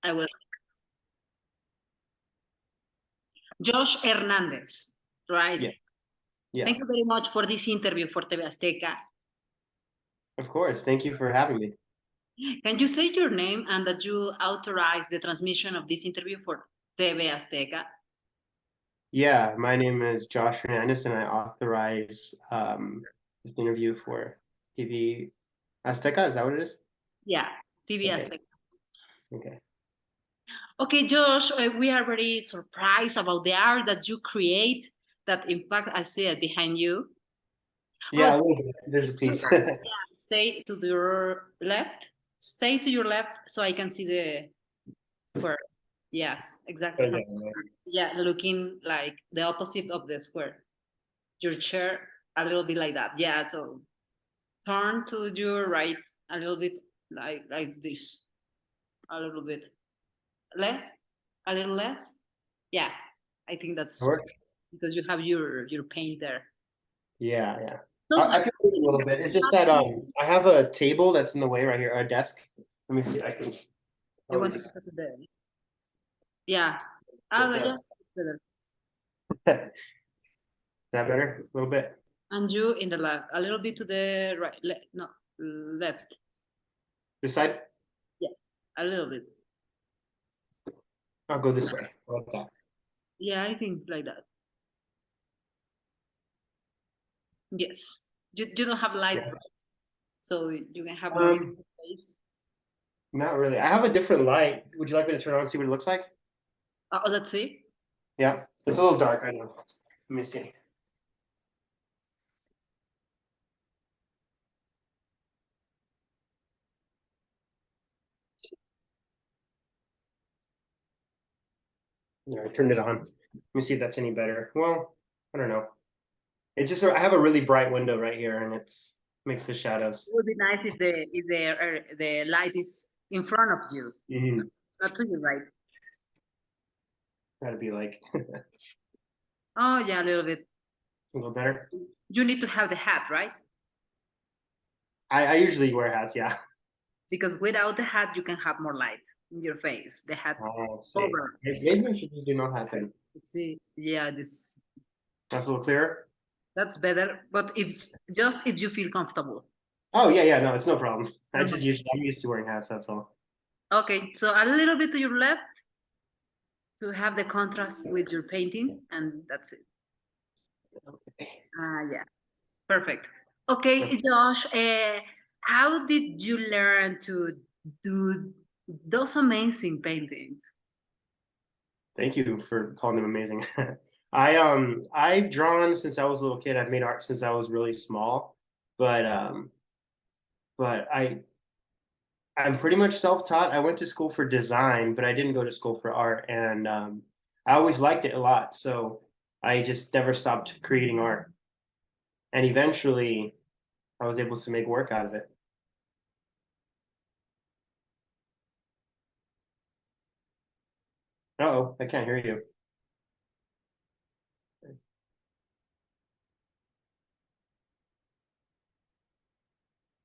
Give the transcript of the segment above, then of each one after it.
I was Josh Hernandez, right? Yeah. Yeah. Thank you very much for this interview for TV Azteca. Of course. Thank you for having me. Can you say your name and that you authorize the transmission of this interview for TV Azteca? Yeah, my name is Josh Hernandez, and I authorize this interview for TV Azteca. Is that what it is? Yeah, TV Okay. Azteca. Okay. Okay, Josh, we are very surprised about the art that you create. That, in fact, I see it behind you. Yeah, a little bit. There's a piece. Yeah, stay to your left. Stay to your left so I can see the square. Yes, exactly. Okay. Yeah, looking like the opposite of the square. Your chair a little bit like that. Yeah, so turn to your right a little bit like this. A little bit less, a little less. Yeah, I think that's because you have your paint there. Yeah, yeah. So I can move a little bit. It's just that I have a table that's in the way right here, a desk. Let me see. I can. you want to put it there? Yeah. Yeah, better. Is that better? A little bit. And you in the left, a little bit to the right. No, left. This side? Yeah, a little bit. I'll go this way. Like that. Yeah, I think like that. Yes. You don't have light, Yeah. right? So you can have more space. Not really. I have a different light. Would you like me to turn on and see what it looks like? Oh, let's see. Yeah, it's a little dark. I know. Let me see. Yeah, I turned it on. Let me see if that's any better. Well, I don't know. It just I have a really bright window right here, and it's makes the shadows. It would be nice if the light is in front of you, not to your right. Gotta be like Oh yeah, a little bit. a little better. You need to have the hat, right? I usually wear hats, yeah. Because without the hat, you can have more light in your face. The hat over. Maybe we should do no hat then. Let's see. Yeah, this. That's a little clearer. That's better, but it's just if you feel comfortable. Oh yeah, no, it's no problem. I'm used to wearing hats. That's all. Okay, so a little bit to your left to have the contrast with your painting, and that's it. Okay. Yeah, perfect. Okay, Josh, how did you learn to do those amazing paintings? Thank you for calling them amazing. I've drawn since I was a little kid. I've made art since I was really small, but I'm pretty much self-taught. I went to school for design, but I didn't go to school for art, and I always liked it a lot. So I just never stopped creating art, and eventually, I was able to make work out of it. Uh-oh, I can't hear you.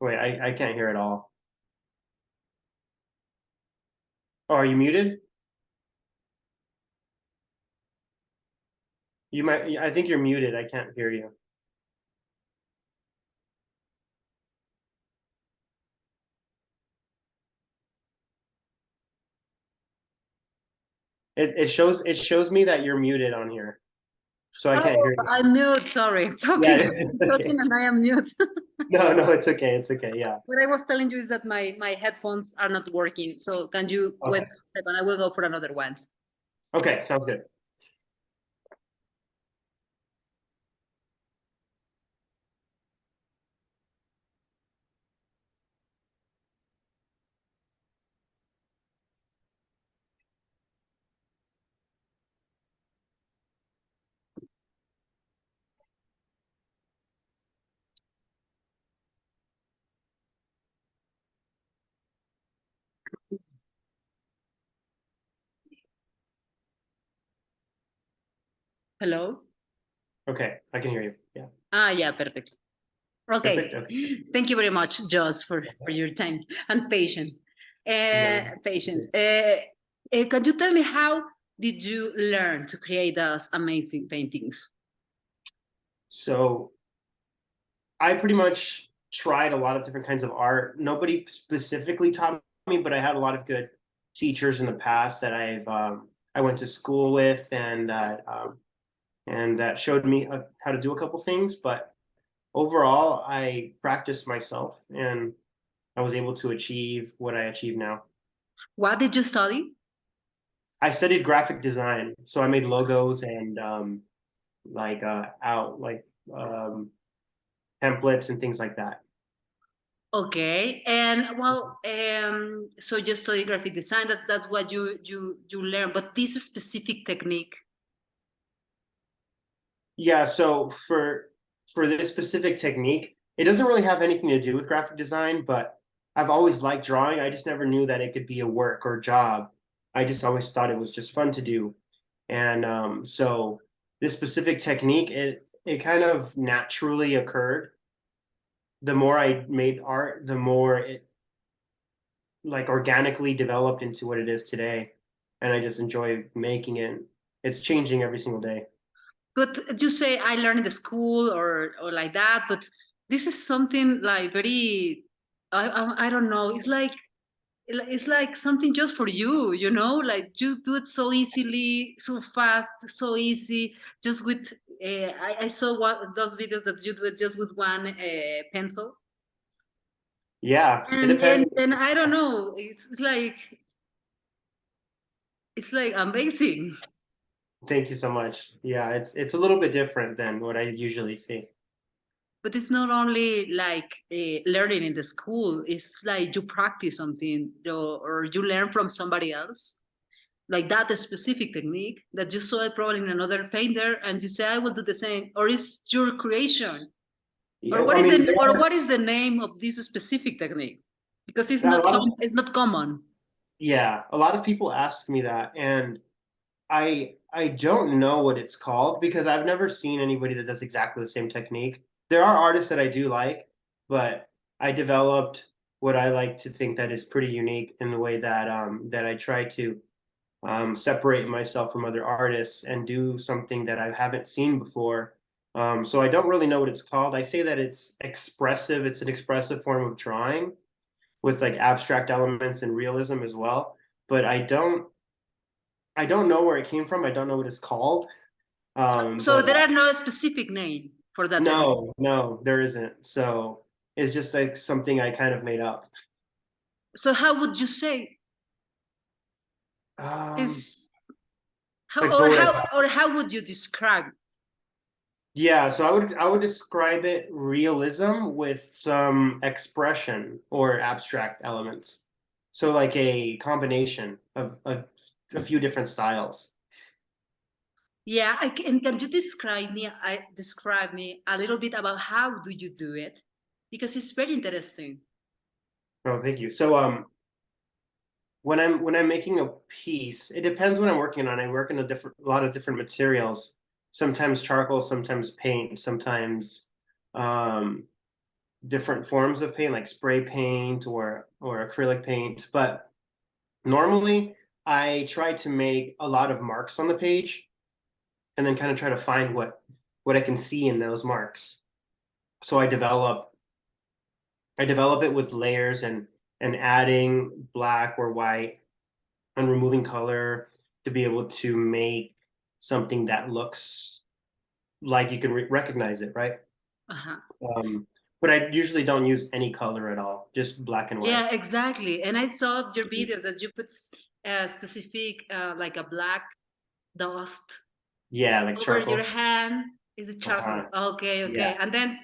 Wait, I can't hear at all. Oh, are you muted? You might, I think you're muted. I can't hear you. It shows me that you're muted on here. So I can't hear you. I'm mute, sorry. Talking, talking and I am mute. No, it's okay. It's okay. Yeah. What I was telling you is that my headphones are not working. So can you wait a second? I will go for another one. Okay, sounds good. Hello? Okay, I can hear you. Yeah. Yeah, perfect. Okay. Perfect. Okay. Thank you very much, Josh, for your time and patience. Patience. Can you tell me how did you learn to create those amazing paintings? So I pretty much tried a lot of different kinds of art. Nobody specifically taught me, but I had a lot of good teachers in the past that I went to school with, and that showed me how to do a couple things. But overall, I practiced myself, and I was able to achieve what I achieve now. What did you study? I studied graphic design, so I made logos and out um, templates and things like that. Okay, and well, so you study graphic design. That's what you learn. But this specific technique. Yeah, so for this specific technique, it doesn't really have anything to do with graphic design, but I've always liked drawing. I just never knew that it could be a work or job. I just always thought it was just fun to do. And so this specific technique, it kind of naturally occurred. The more I made art, the more it like organically developed into what it is today. And I just enjoy making it. It's changing every single day. But you say I learned in the school or like that. But this is something like very. I don't know. It's like something just for you, you know, like you do it so easily, so fast, so easy, just with I saw what those videos that you do it just with one pencil. Yeah, it and depends. and and I don't know, it's like amazing. Thank you so much. Yeah, it's a little bit different than what I usually see. But it's not only like learning in the school, it's like you practice something or you learn from somebody else, like that specific technique that you saw it probably in another painter and you say I will do the same, or it's your creation, or Yeah, I mean, what is the name of this specific technique, because a lot of it's not common. yeah, a lot of people ask me that, and I don't know what it's called because I've never seen anybody that does exactly the same technique. There are artists that I do like, but I developed what I like to think that is pretty unique in the way that I try to separate myself from other artists and do something that I haven't seen before. So I don't really know what it's called. I say that it's expressive. It's an expressive form of drawing with like abstract elements and realism as well. But I don't know where it came from. I don't know what it's called. So But there are no specific name for that technique. no, no, there isn't. So it's just like something I kind of made up. So how would you say Um, is how like what would I or how would you describe it? Yeah, so I would describe it realism with some expression or abstract elements. So like a combination of a few different styles. Yeah, can you describe me a little bit about how do you do it, because it's very interesting. Oh, thank you. So when I'm making a piece, it depends what I'm working on. I work in a lot of different materials. Sometimes charcoal, sometimes paint, sometimes um different forms of paint like spray paint or acrylic paint. But normally I try to make a lot of marks on the page and then kind of try to find what I can see in those marks. So I develop it with layers and adding black or white and removing color to be able to make something that looks like you can recognize it, right? Uh-huh. Um, but I usually don't use any color at all, just black and white. Yeah, exactly. And I saw your videos that you put a specific, like a black dust Yeah, like over your charcoal. hand. Is it charcoal? Uh-huh. Okay, Yeah. okay. And then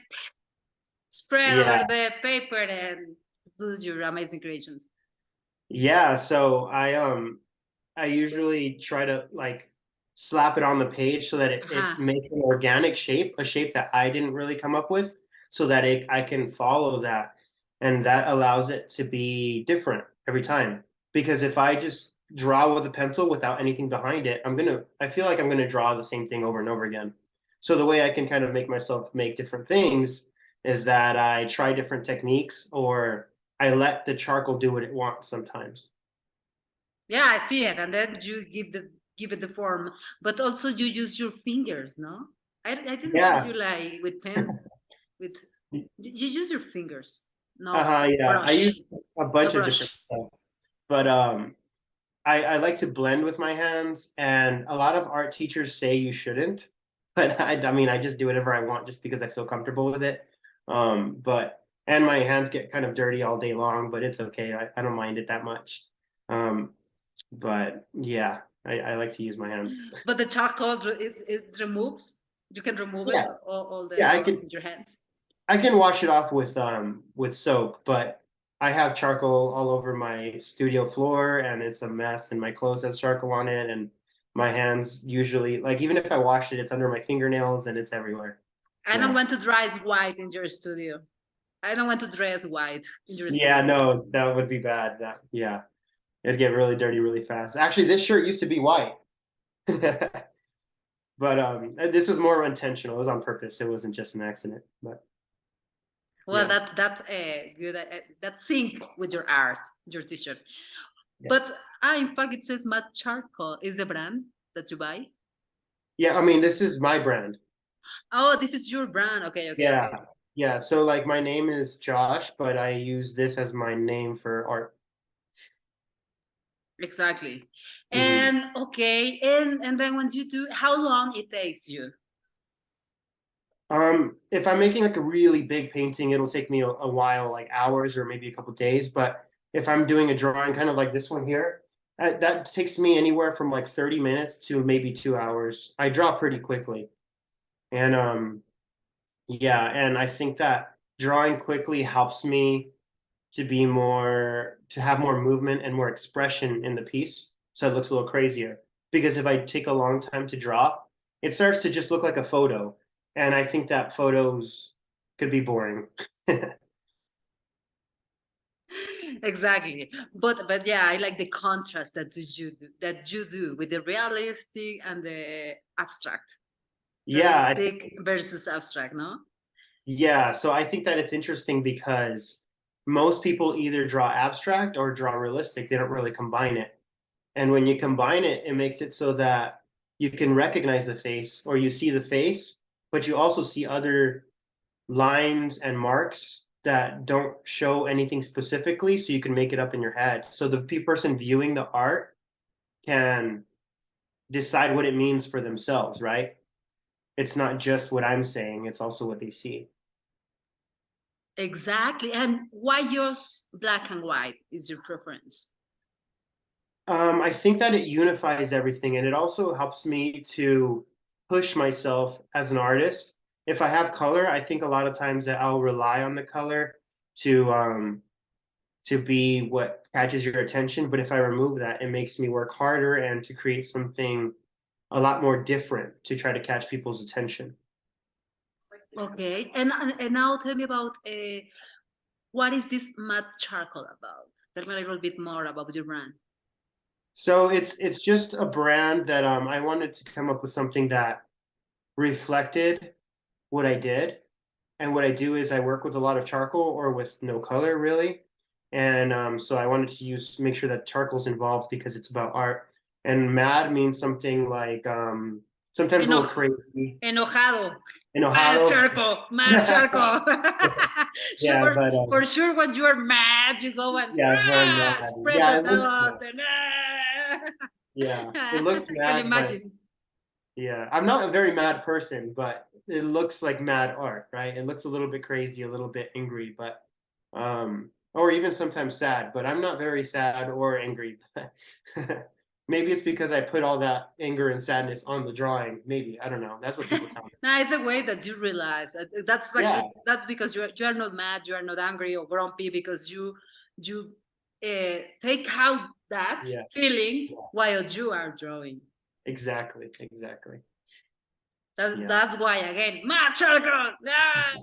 spread over Yeah. the paper and do your amazing creations. Yeah. So I usually try to like slap it on the page so that it Uh-huh. makes an organic shape, a shape that I didn't really come up with, so that I can follow that. And that allows it to be different every time. Because if I just draw with a pencil without anything behind it, I feel like I'm gonna draw the same thing over and over again. So the way I can kind of make myself make different things is that I try different techniques or I let the charcoal do what it wants sometimes. Yeah, I see it, and then you give it the form, but also you use your fingers, no? I didn't see Yeah. you like with pens. With you use your fingers, no Yeah. I use brush, a no bunch of different brush. stuff, but I like to blend with my hands, and a lot of art teachers say you shouldn't, but I mean, I just do whatever I want just because I feel comfortable with it. But and my hands get kind of dirty all day long, but it's okay. I don't mind it that much. Um, but yeah, I like to use my hands. But the charcoal it removes. You can remove it Yeah, all the yeah, dust in your hands. I can wash it off with soap, but I have charcoal all over my studio floor and it's a mess and my clothes has charcoal on it and my hands usually like even if I wash it, it's under my fingernails and it's everywhere. I don't Yeah. want to dress white in your studio. I don't want to dress white in your Yeah, studio. no, that would be bad. That yeah. It'd get really dirty really fast. Actually, this shirt used to be white. But this was more intentional. It was on purpose. It wasn't just an accident. But Well, yeah. that good. That sync with your art, your T-shirt. Yeah. But in fact, it says Mad Charcoal is the brand that you buy. Yeah, I mean, this is my brand. Oh, this is your brand. Okay, okay, Yeah. okay. Yeah, so like my name is Josh, but I use this as my name for art. Exactly. Mhm. And okay, and then when you do, how long it takes you? If I'm making like a really big painting, it'll take me a while, like hours or maybe a couple days. But if I'm doing a drawing, kind of like this one here, that takes me anywhere from like 30 minutes to maybe 2 hours. I draw pretty quickly. And yeah, and I think that drawing quickly helps me to have more movement and more expression in the piece. So it looks a little crazier. Because if I take a long time to draw, it starts to just look like a photo. And I think that photos could be boring. Exactly. But yeah, I like the contrast that you do with the realistic and the abstract. Yeah, Realistic versus abstract, no? yeah. So I think that it's interesting because most people either draw abstract or draw realistic. They don't really combine it. And when you combine it, it makes it so that you can recognize the face or you see the face, but you also see other lines and marks that don't show anything specifically, so you can make it up in your head. So the person viewing the art can decide what it means for themselves, right? It's not just what I'm saying, it's also what they see. Exactly. And why yours black and white is your preference? I think that it unifies everything and it also helps me to push myself as an artist. If I have color, I think a lot of times that I'll rely on the color to to be what catches your attention. But if I remove that, it makes me work harder and to create something a lot more different to try to catch people's attention. Okay. And now tell me about what is this mad charcoal about? Tell me a little bit more about your brand. So it's just a brand that I wanted to come up with something that reflected what I did. And what I do is I work with a lot of charcoal or with no color really. And so I wanted to make sure that charcoal's involved because it's about art. And mad means something like sometimes a Eno little crazy. enojado. Mad Enojado. charcoal. Mad charcoal. Yeah, Sure, but for sure, when you are mad, you go and yeah, very mad. spread Yeah, the it looks dust mad. and Yeah, it looks I can mad, but imagine. yeah, I'm not a very mad person, but it looks like mad art, right? It looks a little bit crazy, a little bit angry, but or even sometimes sad, but I'm not very sad or angry. Maybe it's because I put all that anger and sadness on the drawing. Maybe, I don't know. That's what people tell me. No, it's a way that you realize that's like Yeah, that's because you are not mad, you are not angry or grumpy because you take out that yeah, feeling yeah, while you are drawing. exactly, exactly. Yeah, That's why again, mad charcoal. yeah.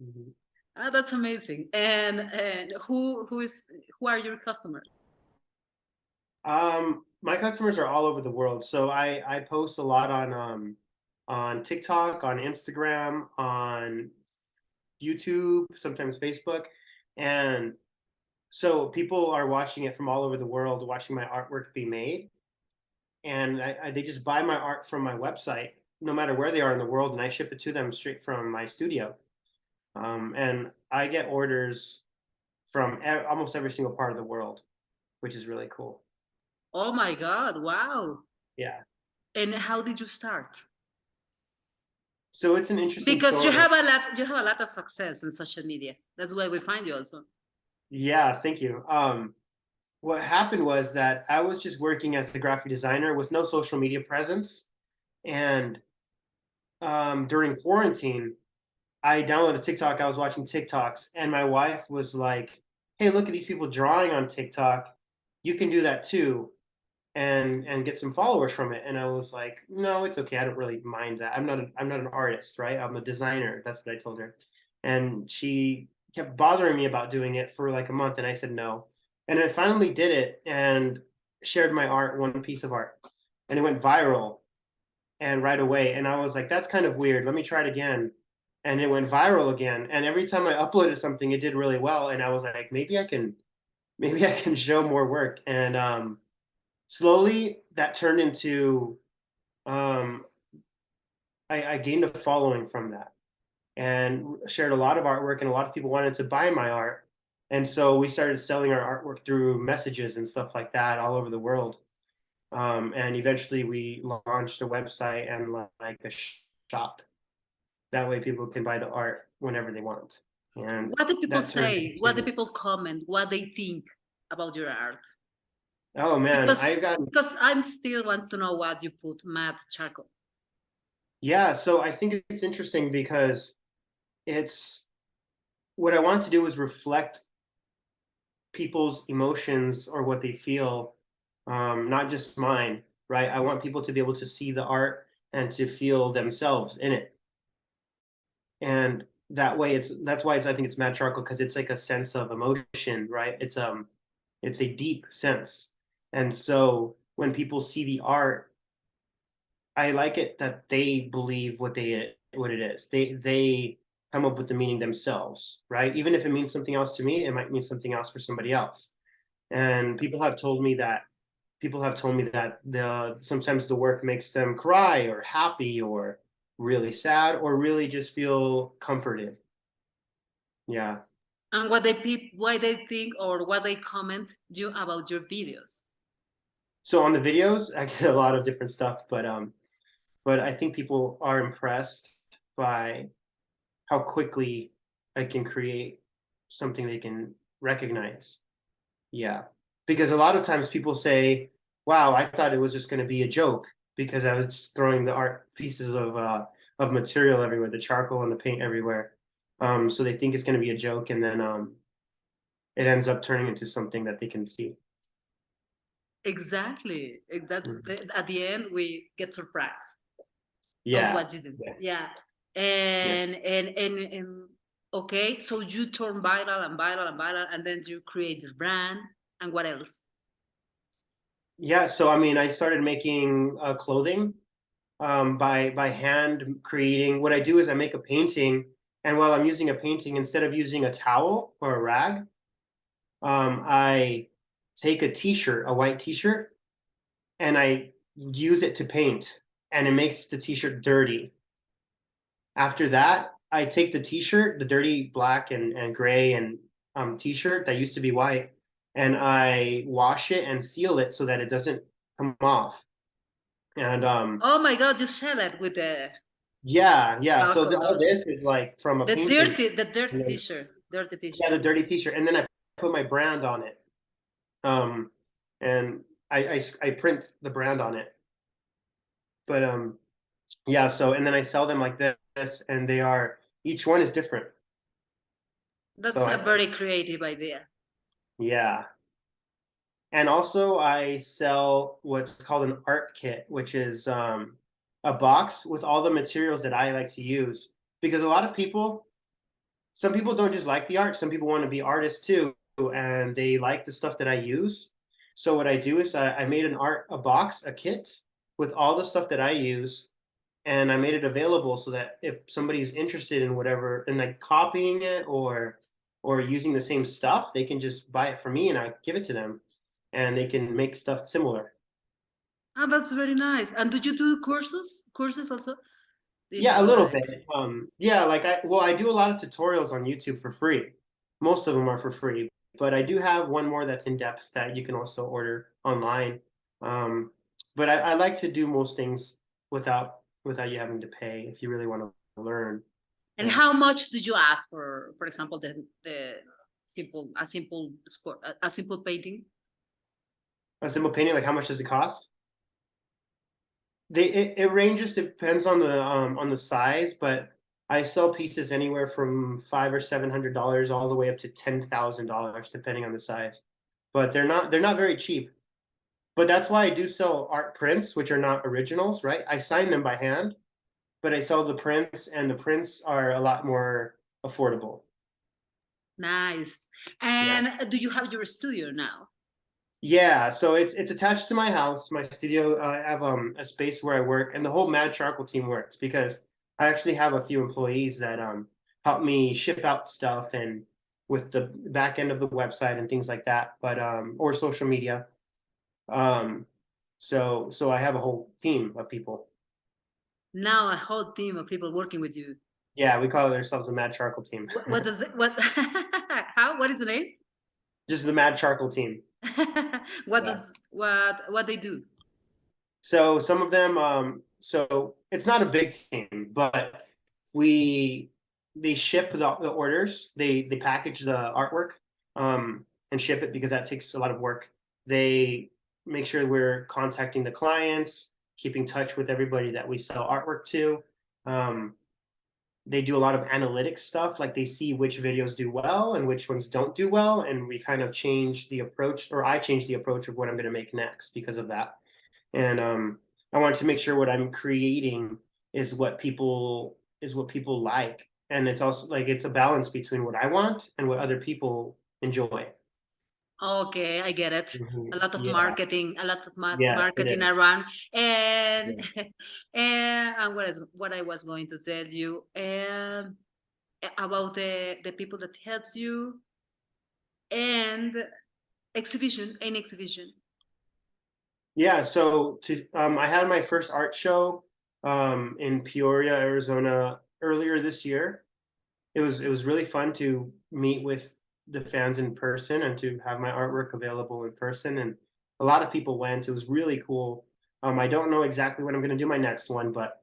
Mhm. Ah, that's amazing. And who are your customers? My customers are all over the world, so I post a lot on TikTok, on Instagram, on YouTube, sometimes Facebook, and So people are watching it from all over the world, watching my artwork be made, and they just buy my art from my website, no matter where they are in the world, and I ship it to them straight from my studio. And I get orders from almost every single part of the world, which is really cool. Oh my God! Wow. Yeah. And how did you start? So it's an interesting Because you story. have a lot, of success in social media. That's why we find you also. Yeah, thank you. What happened was that I was just working as a graphic designer with no social media presence, and during quarantine, I downloaded TikTok. I was watching TikToks, and my wife was like, "Hey, look at these people drawing on TikTok. You can do that too, and get some followers from it." And I was like, "No, it's okay. I don't really mind that. I'm not an artist, right? I'm a designer." That's what I told her, and she kept bothering me about doing it for like a month, and I said no, and I finally did it and shared my art, one piece of art, and it went viral, and right away. And I was like, that's kind of weird. Let me try it again. And it went viral again. And every time I uploaded something, it did really well. And I was like, maybe I can show more work. And slowly that turned into, um, I gained a following from that and shared a lot of artwork, and a lot of people wanted to buy my art. And so we started selling our artwork through messages and stuff like that all over the world. And eventually we launched a website and like a shop. That way people can buy the art whenever they want. And What do people that turned say? What do into, people comment? What they think about your art? oh man, Because I got, I'm still wants to know what you put mad charcoal. yeah, so I think it's interesting because it's what I want to do is reflect people's emotions or what they feel, not just mine, right? I want people to be able to see the art and to feel themselves in it. And that way that's why I think it's mad charcoal, because it's like a sense of emotion, right? It's a deep sense. And so when people see the art, I like it that they believe what it is. They come up with the meaning themselves, right? Even if it means something else to me, it might mean something else for somebody else. And people have told me that the sometimes the work makes them cry or happy or really sad or really just feel comforted. Yeah. And why they think or what they comment you about your videos. So on the videos, I get a lot of different stuff, but I think people are impressed by how quickly I can create something they can recognize. Yeah. Because a lot of times people say, "Wow, I thought it was just going to be a joke because I was just throwing the art pieces of material everywhere, the charcoal and the paint everywhere." So they think it's going to be a joke, and then it ends up turning into something that they can see. Exactly. That's Mhm. at the end we get surprised of Yeah. what you do. Yeah. Yeah. Yeah. And okay, so you turn viral and viral and viral, and then you create your brand. And what else? Yeah. So I mean, I started making clothing by hand creating. What I do is I make a painting, and while I'm using a painting, instead of using a towel or a rag, I take a T-shirt, a white T-shirt, and I use it to paint, and it makes the T-shirt dirty. After that, I take the T-shirt, the dirty black and gray and T-shirt that used to be white, and I wash it and seal it so that it doesn't come off. And Oh my God, you sell it with the yeah, yeah. So alcohol all those this is like from a painting. the dirty And then, t-shirt. Dirty yeah, t-shirt. the dirty T-shirt, and then I put my brand on it. Um, and I print the brand on it. But yeah, so and then I sell them like this, and they are each one is different. So That's a very creative idea. yeah. And also I sell what's called an art kit, which is a box with all the materials that I like to use. Because a lot of people, some people don't just like the art, some people want to be artists too, and they like the stuff that I use. So what I do is I made a box, a kit with all the stuff that I use, and I made it available so that if somebody's interested in whatever, in like copying it or using the same stuff, they can just buy it from me and I give it to them, and they can make stuff similar. Oh, that's very nice. And do you do courses? Courses also? Do you Yeah, have a little like? bit. Yeah, like I do a lot of tutorials on YouTube for free. Most of them are for free, but I do have one more that's in depth that you can also order online. Um, but I like to do most things without you having to pay if you really want to learn. And Yeah. how much did you ask for example, the a simple painting? A simple painting, like how much does it cost? It ranges, depends on the size, but I sell pieces anywhere from $500 or $700 all the way up to $10,000 depending on the size. But they're not very cheap. But that's why I do sell art prints, which are not originals, right? I sign them by hand, but I sell the prints, and the prints are a lot more affordable. Nice. Yeah. And do you have your studio now? Yeah, so it's attached to my house, my studio. I have a space where I work, and the whole Mad Charcoal team works because I actually have a few employees that help me ship out stuff and with the back end of the website and things like that, but or social media. Um, so I have a whole team of people. Now a whole team of people working with you. Yeah, we call ourselves the Mad Charcoal team. What does it, what how what is the name? Just the Mad Charcoal team. What Yeah. does what they do? So some of them, so it's not a big team, but we they ship the orders. They package the artwork and ship it because that takes a lot of work. They make sure we're contacting the clients, keeping touch with everybody that we sell artwork to. Um, they do a lot of analytics stuff, like they see which videos do well and which ones don't do well, and we kind of change the approach, or I change the approach of what I'm going to make next because of that. And I wanted to make sure what I'm creating is what people like, and it's also like it's a balance between what I want and what other people enjoy. Okay, I get it. A lot of Yeah. marketing, a lot of Yes, it marketing is. around, and Yeah. and what I was going to tell you about the people that helps you and exhibition. Yeah. So I had my first art show in Peoria, Arizona earlier this year. It was really fun to meet with the fans in person and to have my artwork available in person. And a lot of people went. It was really cool. I don't know exactly when I'm going to do my next one, but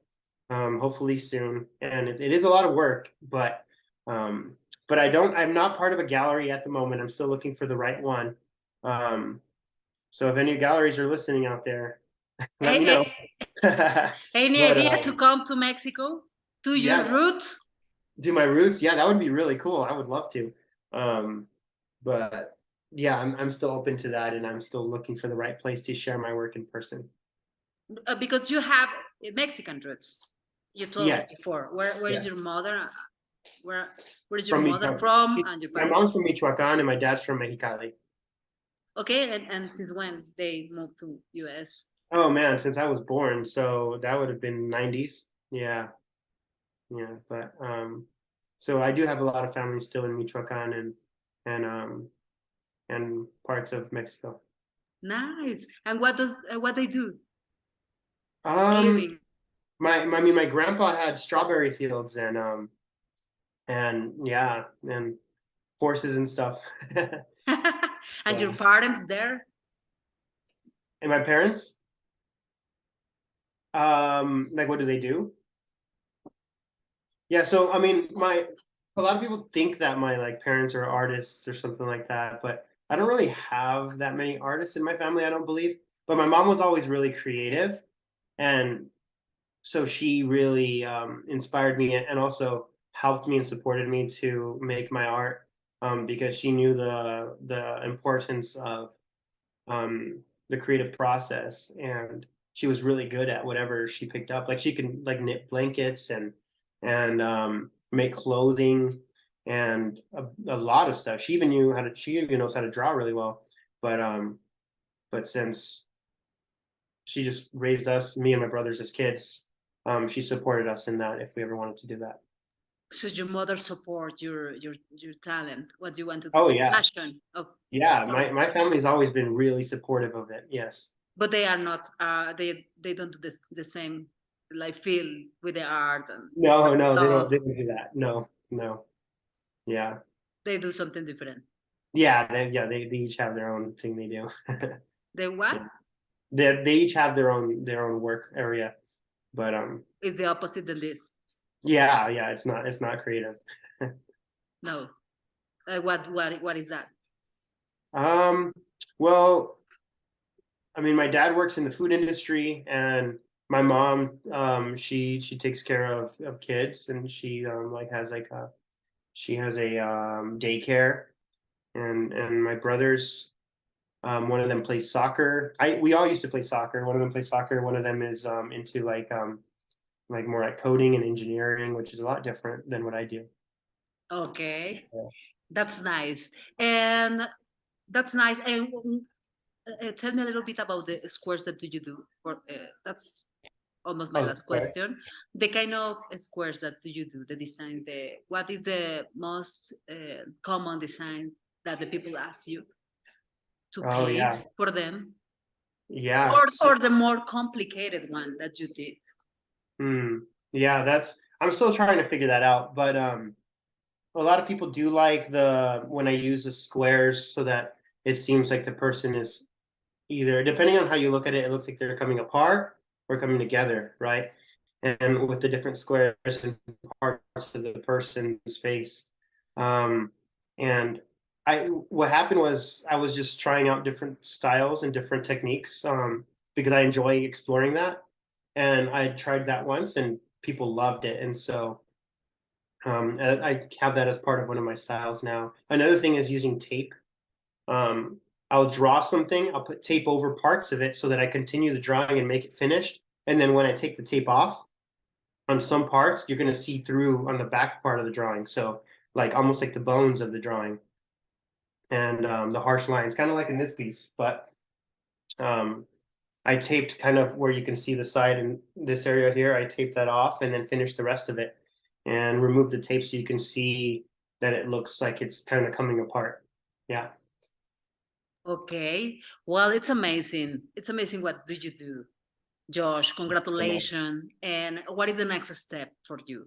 hopefully soon. And it is a lot of work, um, but I'm not part of a gallery at the moment. I'm still looking for the right one. Um, so if any galleries are listening out there, let me A- know. a- Any But idea to come to Mexico to your yeah, roots? do my roots. Yeah, that would be really cool. I would love to. Um, but yeah, I'm still open to that, and I'm still looking for the right place to share my work in person. Because you have Mexican roots. You told me Yes, before. Where is yes. your mother? Where where is your From mother Michoacan. from and your My father? mom's from Michoacan and my dad's from Mexicali. Okay, and since when they moved to US? Oh man, since I was born, so that would have been 90s. Yeah, yeah. But so I do have a lot of family still in Michoacan and and parts of Mexico. Nice. And what they do for Um, living? I mean, my grandpa had strawberry fields and yeah, and horses and stuff. And your Yeah. parents there? And my parents, like what do they do? Yeah, so I mean, my a lot of people think that my like parents are artists or something like that, but I don't really have that many artists in my family, I don't believe. But my mom was always really creative, and so she really inspired me and also helped me and supported me to make my art because she knew the importance of the creative process, and she was really good at whatever she picked up. Like she can like knit blankets and make clothing and a lot of stuff. She even knows how to draw really well. But but since she just raised us, me and my brothers as kids, she supported us in that if we ever wanted to do that. So your mother support your talent, what you want to do, Oh your yeah, passion of, yeah. or, My family's always been really supportive of it. Yes. but they are not. They don't do this the same like feel with the art and No, no, they don't. stuff. They don't do that. No, no. Yeah, They do something different. yeah, they each have their own thing they do. They what Yeah, they each have their own work area, but is the opposite than this? yeah, yeah. It's not creative. No. What is that? Um, well, I mean, my dad works in the food industry, and my mom, she takes care of kids, and she like has like a she has a daycare, and my brothers, one of them plays soccer. We all used to play soccer. One of them plays soccer. One of them is into like more like coding and engineering, which is a lot different than what I do. Okay, Yeah. that's nice. And that's nice. And tell me a little bit about the squares that do you do. For that's almost my Oh, last sorry. question. The kind of squares that do you do, the design, the what is the most common design that the people ask you to Oh paint yeah, for them, yeah. So, or the more complicated one that you did? hmm, yeah, that's I'm still trying to figure that out, but a lot of people do like the when I use the squares so that it seems like the person is either, depending on how you look at it, it looks like they're coming apart or coming together, right? And with the different squares and parts of the person's face. Um, and what happened was I was just trying out different styles and different techniques because I enjoy exploring that. And I tried that once and people loved it. And so I have that as part of one of my styles now. Another thing is using tape. um, I'll draw something, I'll put tape over parts of it so that I continue the drawing and make it finished. And then when I take the tape off, on some parts, you're going to see through on the back part of the drawing. So, like almost like the bones of the drawing and the harsh lines, kind of like in this piece. But um, I taped kind of where you can see the side in this area here. I taped that off and then finished the rest of it and removed the tape so you can see that it looks like it's kind of coming apart. Yeah. Okay, well, it's amazing. It's amazing. What do you do, Josh? Congratulations. And what is the next step for you?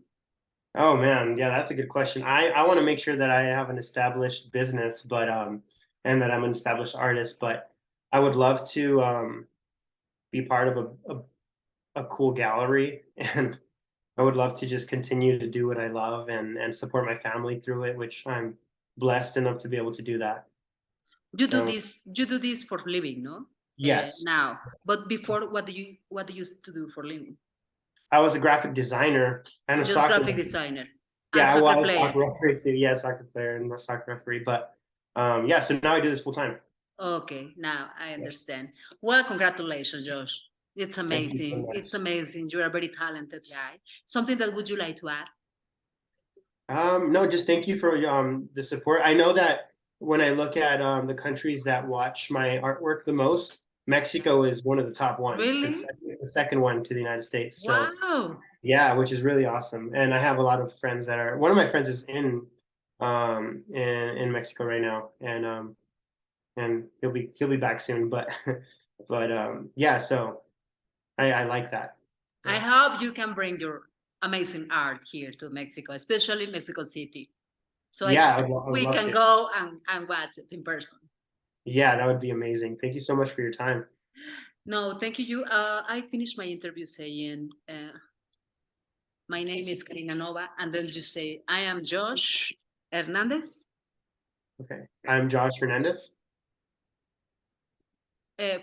Oh man, yeah, that's a good question. I want to make sure that I have an established business, but and that I'm an established artist, but I would love to be part of a cool gallery and I would love to just continue to do what I love and support my family through it, which I'm blessed enough to be able to do that. So, You do this for living, no? yes. Now, but before, what do you used to do for living? I was a graphic designer and a Just soccer. graphic designer and Yeah, I soccer was a player. soccer referee too. Yeah, soccer player and a soccer referee, but yeah, so now I do this full time. Okay, now I Yeah. understand. Well, congratulations, Josh. It's Thank you so amazing. much. It's amazing. You're a very talented guy. Something that would you like to add? No, just thank you for the support. I know that when I look at the countries that watch my artwork the most, Mexico is one of the top ones. It's Really? the second one to the United States. So Wow. yeah, which is really awesome. And I have a lot of friends that are. One of my friends is in Mexico right now, and he'll be back soon. But but yeah, so I like that. I Yeah. hope you can bring your amazing art here to Mexico, especially Mexico City. So Yeah, I would we love can to. go and watch it in person. Yeah, that would be amazing. Thank you so much for your time. No, thank you. I finished my interview saying, my name is Karina Nova, and then you say, I am Josh Hernandez Okay. I'm Josh Hernandez.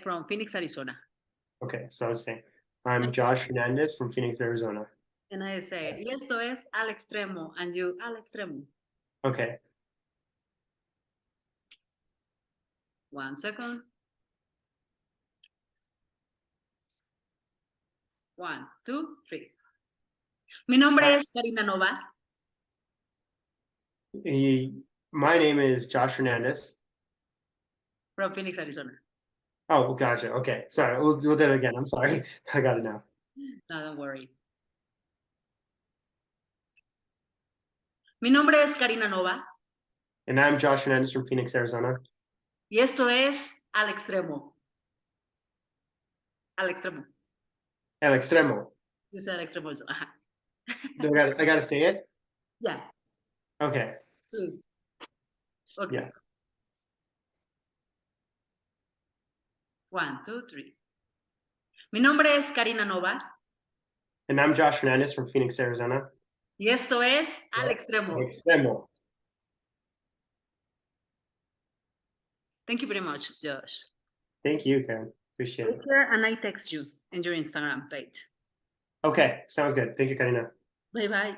from Phoenix, Arizona. Okay, so I was saying, I'm Josh Hernandez from Phoenix, Arizona. And I say, y esto es al extremo, and you, al extremo. Okay. 1 second. 1, 2, 3. Mi nombre Hi. es Karina Nova My name is Josh Hernandez. from Phoenix, Arizona. Oh, gotcha. Okay. Sorry. We'll do it again. I'm sorry. I got it now. No, don't worry. Mi nombre es Karina Nova And I'm Josh Hernandez from Phoenix, Arizona. y esto es Al Extremo. Al Extremo. El Extremo. Yo sé Al Extremo eso. Ajá. I gotta say it? Ya. Okay. Sí. Ok. Yeah. 1, 2, 3. Mi nombre es Karina Nova And I'm Josh Hernandez from Phoenix, Arizona. y esto es Al Extremo. El Extremo. Thank you very much, Josh. Thank you, Karen. Appreciate it. Take care, and I text you in your Instagram page. Okay, sounds good. Thank you, Karina. Bye bye.